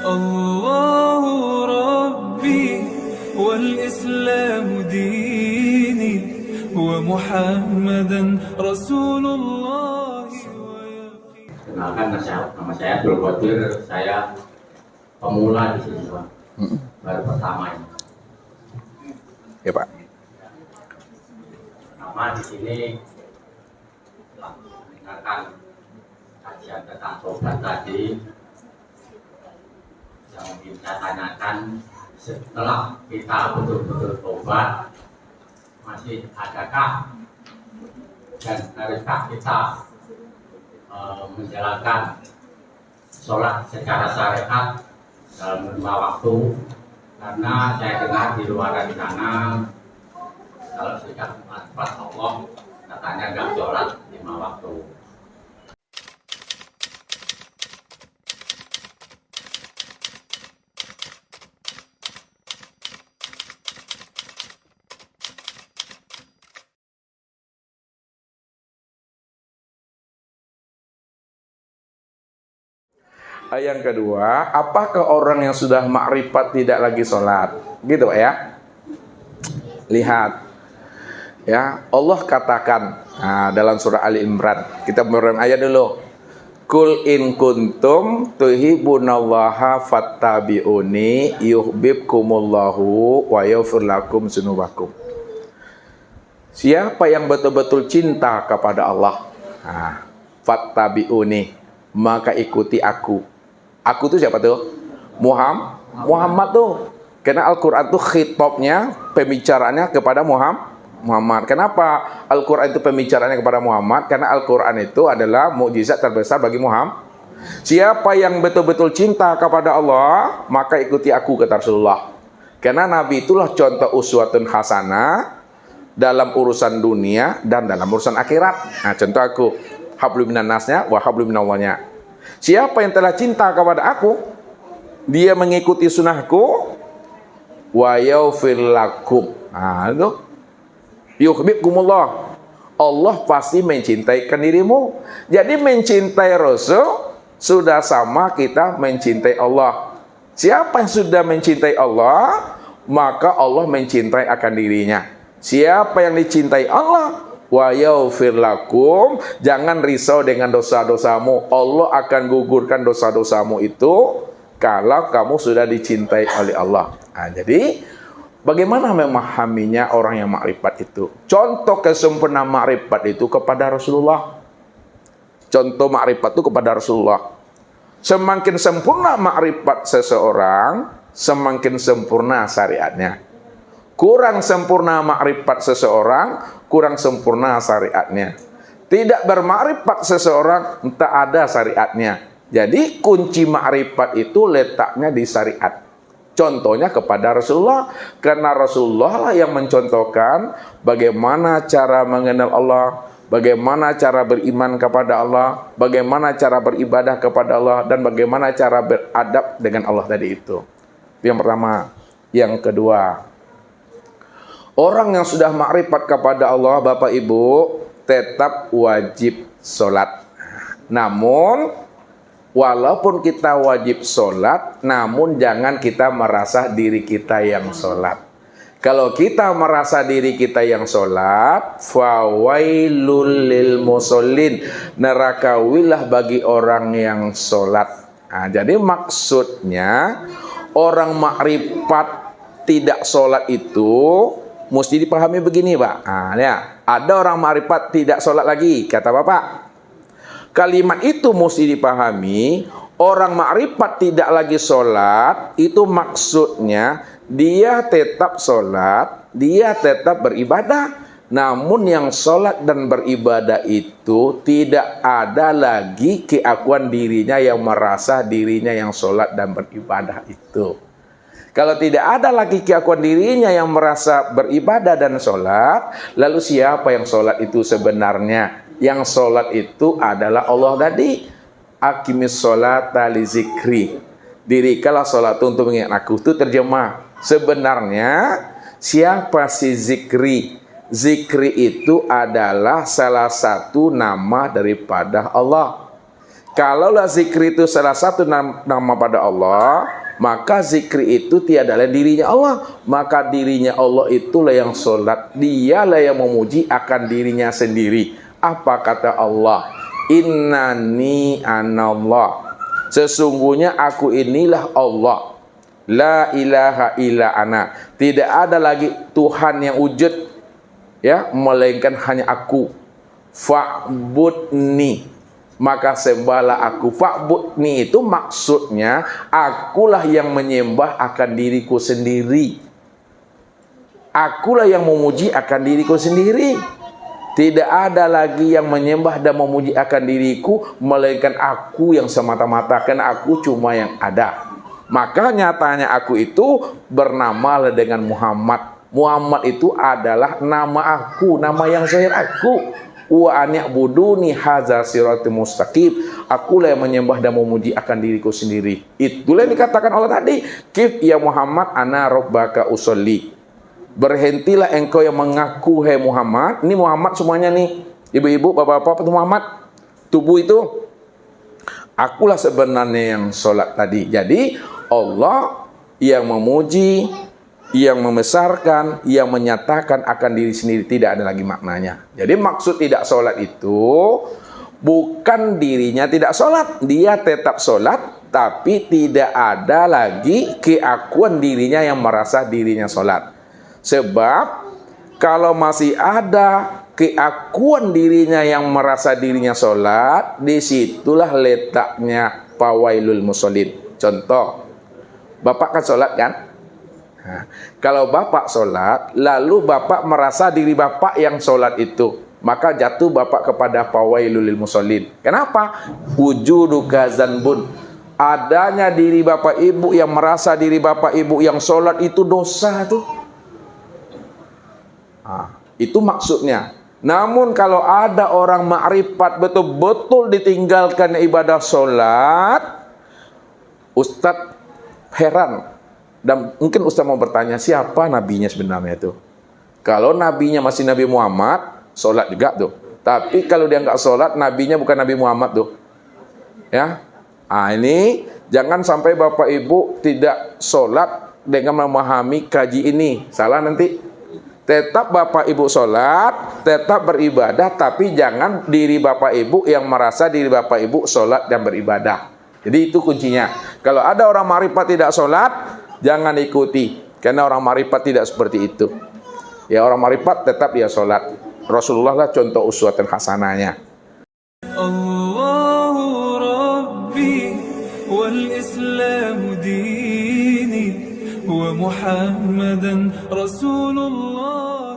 الله ربي والإسلام ديني ومحمدا رسول الله. Kenalkan nama saya Abdul Qadir, saya pemula di sini Pak, baru pertama ini. Ya Pak. Nama di sini telah mendengarkan kajian tentang tobat tadi. Yang ingin saya tanyakan, setelah kita betul-betul tobat, masih adakah dan haruskah kita menjalankan sholat secara syariat dalam 5 waktu? Karena saya dengar di luar dari sana, kalau sudah menghadap Allah, katanya nggak sholat 5 waktu. Yang kedua, apakah orang yang sudah makrifat tidak lagi sholat? Gitu ya. Lihat. Ya, Allah katakan dalam surah Ali Imran. Kita beneran ayat dulu. Kul in kuntum tuhibbunallaha fattabi'uni yuhibbukumullahu wa yaghfir lakum dzunubakum. Siapa yang betul-betul cinta kepada Allah, fattabi'uni, maka ikuti aku. Aku tuh siapa tuh? Muhammad tuh. Karena Al-Quran tuh khitabnya, pembicaraannya kepada Muhammad. Kenapa Al-Quran itu pembicaraannya kepada Muhammad? Karena Al-Quran itu adalah mukjizat terbesar bagi Muhammad. Siapa yang betul-betul cinta kepada Allah, maka ikuti aku, kata Rasulullah. Karena Nabi itulah contoh uswatun hasanah dalam urusan dunia dan dalam urusan akhirat. Nah, contoh aku, hablum minan nasnya wa hablum minallahnya. Siapa yang telah cinta kepada aku, dia mengikuti sunnahku, wa yaghfir lakum. Itu yuhibbukumullah. Allah pasti mencintaikan dirimu. Jadi mencintai Rasul sudah sama kita mencintai Allah. Siapa yang sudah mencintai Allah, maka Allah mencintai akan dirinya. Siapa yang dicintai Allah, wa yaghfir lakum, jangan risau dengan dosa-dosamu. Allah akan gugurkan dosa-dosamu itu kalau kamu sudah dicintai oleh Allah. Jadi bagaimana memahaminya orang yang makrifat itu? Contoh kesempurnaan makrifat itu kepada Rasulullah. Contoh makrifat itu kepada Rasulullah. Semakin sempurna makrifat seseorang, semakin sempurna syariatnya. Kurang sempurna makrifat seseorang, kurang sempurna syariatnya. Tidak bermakrifat seseorang, tak ada syariatnya. Jadi kunci makrifat itu letaknya di syariat. Contohnya kepada Rasulullah, karena Rasulullah lah yang mencontohkan bagaimana cara mengenal Allah, bagaimana cara beriman kepada Allah, bagaimana cara beribadah kepada Allah, dan bagaimana cara beradab dengan Allah tadi itu. Yang pertama. Yang kedua, orang yang sudah makrifat kepada Allah, Bapak Ibu, tetap wajib sholat. Namun, walaupun kita wajib sholat, namun jangan kita merasa diri kita yang sholat. Kalau kita merasa diri kita yang sholat, fawailul lil musallin, nerakawilah bagi orang yang sholat. Jadi maksudnya, orang makrifat tidak sholat itu mesti dipahami begini, Pak. Ya, ada orang makrifat tidak sholat lagi, kata Bapak. Kalimat itu mesti dipahami. Orang makrifat tidak lagi sholat, itu maksudnya dia tetap sholat, dia tetap beribadah. Namun yang sholat dan beribadah itu tidak ada lagi keakuan dirinya yang merasa dirinya yang sholat dan beribadah itu. Kalau tidak ada lagi keakuan dirinya yang merasa beribadah dan sholat, lalu siapa yang sholat itu sebenarnya? Yang sholat itu adalah Allah tadi. Aqimis sholata li zikri. Dirikanlah sholat untuk mengingat aku. Itu terjemah. Sebenarnya siapa si zikri? Zikri itu adalah salah satu nama daripada Allah. Kalaulah zikri itu salah satu nama pada Allah, maka zikri itu tiada lain dirinya Allah. Maka dirinya Allah itulah yang sholat. Dialah yang memuji akan dirinya sendiri. Apa kata Allah? Innani anallah. Sesungguhnya aku inilah Allah. La ilaha illa ana. Tidak ada lagi Tuhan yang wujud, ya, melainkan hanya aku. Fa'budni, maka sembahlah aku. Fa'budni itu maksudnya akulah yang menyembah akan diriku sendiri. Akulah yang memuji akan diriku sendiri. Tidak ada lagi yang menyembah dan memuji akan diriku melainkan aku yang semata-mata, karena aku cuma yang ada. Maka nyatanya aku itu bernama dengan Muhammad. Muhammad itu adalah nama aku, nama yang zahir aku. Wa ani'buduni hadza siratal mustaqim. Akulah yang menyembah dan memuji akan diriku sendiri. Itulah yang dikatakan Allah tadi. Kif ya Muhammad ana rabbaka usolli. Berhentilah engkau yang mengaku hai Muhammad. Ini Muhammad semuanya nih. Ibu-ibu, bapak-bapak, itu Muhammad. Tubuh itu. Akulah sebenarnya yang sholat tadi. Jadi Allah yang memuji, yang membesarkan, yang menyatakan akan diri sendiri, tidak ada lagi maknanya. Jadi maksud tidak sholat itu bukan dirinya tidak sholat, dia tetap sholat, tapi tidak ada lagi keakuan dirinya yang merasa dirinya sholat. Sebab kalau masih ada keakuan dirinya yang merasa dirinya sholat, disitulah letaknya fawailul musholin. Contoh, bapak kan sholat kan? Nah, kalau bapak sholat, lalu bapak merasa diri bapak yang sholat itu, maka jatuh bapak kepada fawailul musholin. Kenapa? Wujuduka zanbun. Adanya diri bapak ibu yang merasa diri bapak ibu yang sholat itu dosa tuh. Nah, itu maksudnya. Namun kalau ada orang ma'rifat betul-betul ditinggalkan ibadah sholat, Ustadz heran. Dan mungkin Ustaz mau bertanya, siapa nabinya sebenarnya itu? Kalau nabinya masih Nabi Muhammad, sholat juga tuh. Tapi kalau dia nggak sholat, nabinya bukan Nabi Muhammad tuh. Ya, ini jangan sampai Bapak Ibu tidak sholat dengan memahami kaji ini. Salah nanti. Tetap Bapak Ibu sholat, tetap beribadah, tapi jangan diri Bapak Ibu yang merasa diri Bapak Ibu sholat dan beribadah. Jadi itu kuncinya. Kalau ada orang ma'rifat tidak sholat, jangan ikuti, karena orang ma'rifat tidak seperti itu. Ya, orang ma'rifat tetap dia sholat. Rasulullah lah contoh uswatan hasanahnya. Allahu Rabbi wal Islamu dini wa Muhammadan Rasulullah.